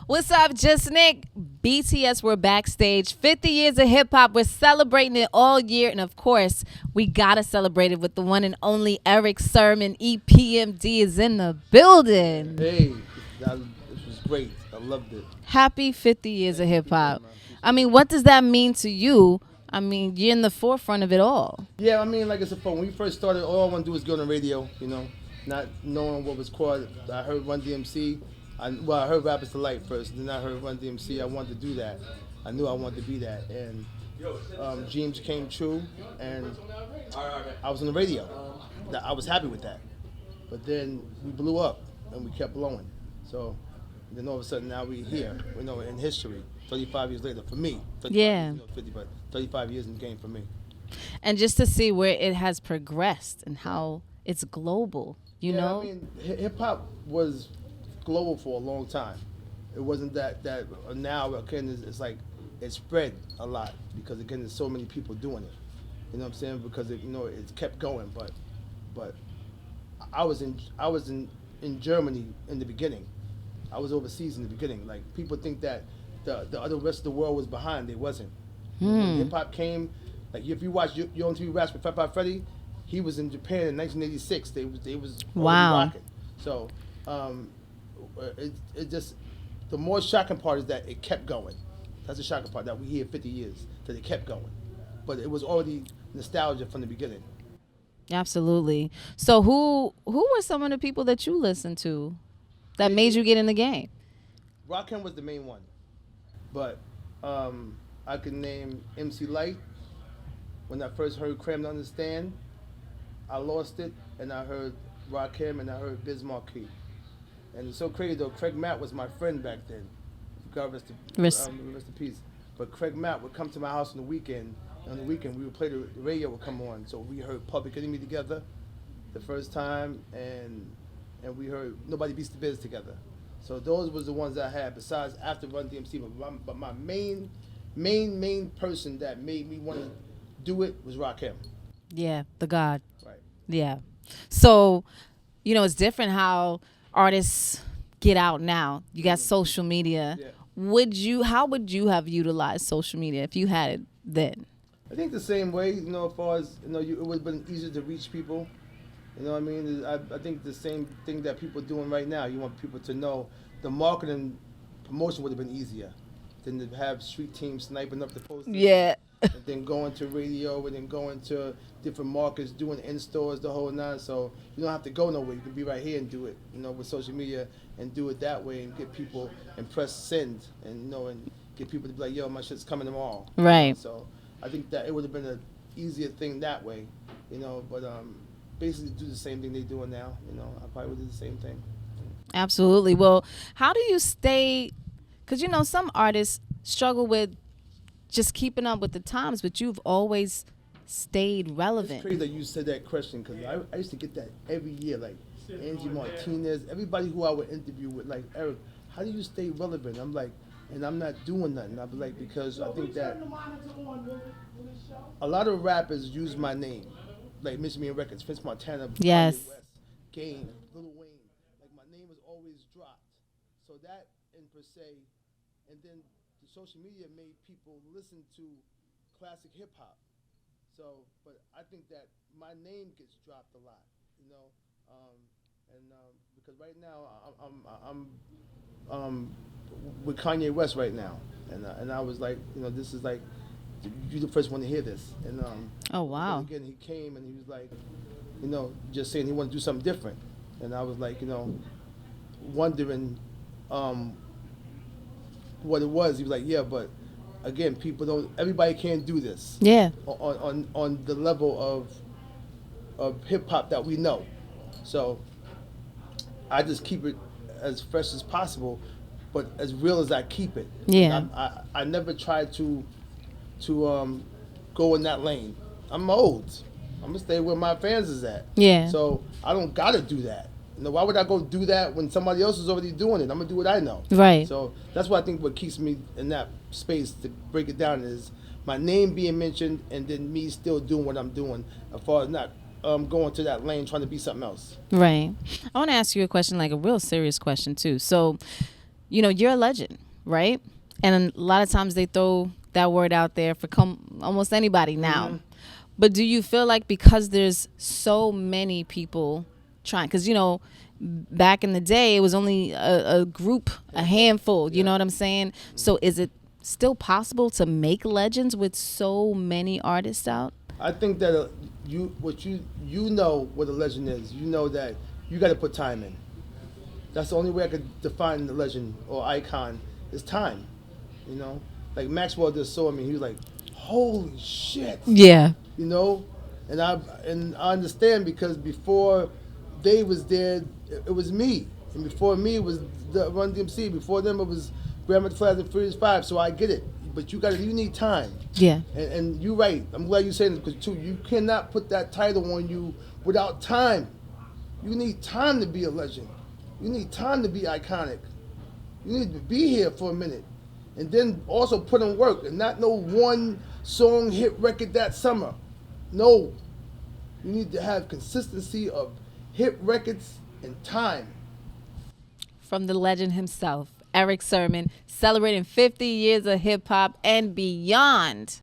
What's up, Just Nick? BTS, we're backstage. 50 years of hip hop. We're celebrating it all year. And of course, we got to celebrate it with the one and only Erick Sermon. EPMD is in the building. Hey, this was great. I loved it. Happy 50 years of hip hop. I mean, what does that mean to you? I mean, you're in the forefront of it all. Yeah, I mean, like I said, when we first started, all I wanted to do was get on the radio, not knowing what was called. I heard Run DMC. I heard Rappers to Lyte first, then I heard Run DMC. I wanted to do that. I knew I wanted to be that. And dreams came true, and I was on the radio. I was happy with that. But then we blew up, and we kept blowing. So then all of a sudden, now we're here, in history, 35 years later, for me. Yeah. 50, but 35 years in the game for me. And just to see where it has progressed and how it's global, you know? I mean, hip-hop was global for a long time. It wasn't that now, again, it's like it spread a lot because, again, there's so many people doing it. You know what I'm saying? Because, it kept going. But I was in Germany in the beginning. I was overseas in the beginning. Like, people think that the other rest of the world was behind. They wasn't. When hip hop came, like if you watch Your Own TV Raps with Fat Five Freddy, he was in Japan in 1986. They was wow. Rocking. So it just, the more shocking part is that it kept going. That's the shocking part, that we here 50 years that it kept going. But it was already nostalgia from the beginning. Absolutely. So who were some of the people that you listened to that made you get in the game? Rakim was the main one, but I could name MC Lyte. When I first heard Cram to Understand, I lost it, and I heard Rakim, and I heard Biz Markie. And it's so crazy though, Craig Matt was my friend back then. God rest in peace. But Craig Matt would come to my house on the weekend. And on the weekend, we would play the radio would come on. So we heard Public Enemy together the first time, and we heard Nobody Beats the Biz together. So those was the ones I had. Besides, after Run DMC, but my main person that made me want to do it was Rakim. Yeah, the God. Right. Yeah. So, it's different how artists get out now. You got social media. Yeah. How would you have utilized social media if you had it then? I think the same way, as far as, it would have been easier to reach people. You know what I mean? I think the same thing that people are doing right now. You want people to know the marketing promotion would have been easier than to have street teams sniping up the posters. Yeah. And then going to radio and then going to different markets, doing in-stores, the whole nine. So you don't have to go nowhere. You can be right here and do it, with social media and do it that way and get people and press send and, and get people to be like, yo, my shit's coming tomorrow. Right. So I think that it would have been an easier thing that way, but basically do the same thing they're doing now. I probably would do the same thing. Absolutely. Well, how do you stay, because, some artists struggle with just keeping up with the times, but you've always stayed relevant. It's crazy that you said that question, because I used to get that every year, like Angie Martinez, everybody who I would interview with, like, Eric, how do you stay relevant? I'm like, and I'm not doing nothing. I'll be like, because I think that a lot of rappers use my name, like Miss Me Records, Vince Montana, yes, Kanye West, Game, Lil Wayne. Like, my name is always dropped. So that, in per se, and then the social media made people listen to classic hip hop. So, but I think that my name gets dropped a lot, because right now I'm with Kanye West right now, and I was like, this is like, you're the first one to hear this, and oh wow. Again, he came and he was like, just saying he wanted to do something different, and I was like, wondering what it was. He was like, yeah, but again, everybody can't do this. Yeah. On the level of hip hop that we know. So I just keep it as fresh as possible, but as real as I keep it. Yeah. I never tried to go in that lane. I'm old. I'm gonna stay where my fans is at. Yeah. So I don't gotta do that. Why would I go do that when somebody else is already doing it? I'm gonna do what I know. Right. So that's what I think what keeps me in that space, to break it down, is my name being mentioned and then me still doing what I'm doing, as far as not going to that lane trying to be something else. Right. I want to ask you a question, like a real serious question too. So you know, you're a legend, right? And a lot of times they throw that word out there for almost anybody now. Mm-hmm. But do you feel like because there's so many people trying, because, you know, back in the day, it was only a group, a handful, you know what I'm saying? So is it still possible to make legends with so many artists out? I think that you know what a legend is. You know that you got to put time in. That's the only way I could define the legend or icon is time. You know, like Maxwell just saw me. He was like, "Holy shit!" Yeah. You know, and I understand because before they was there, it was me, and before me it was the Run DMC. Before them it was Grandma Flash and Furious Five. So I get it, but you need time. Yeah. And you're right. I'm glad you're saying this because too, you cannot put that title on you without time. You need time to be a legend. You need time to be iconic. You need to be here for a minute. And then also put in work and not no one song hit record that summer. No. You need to have consistency of hit records and time. From the legend himself, Erick Sermon, celebrating 50 years of hip hop and beyond.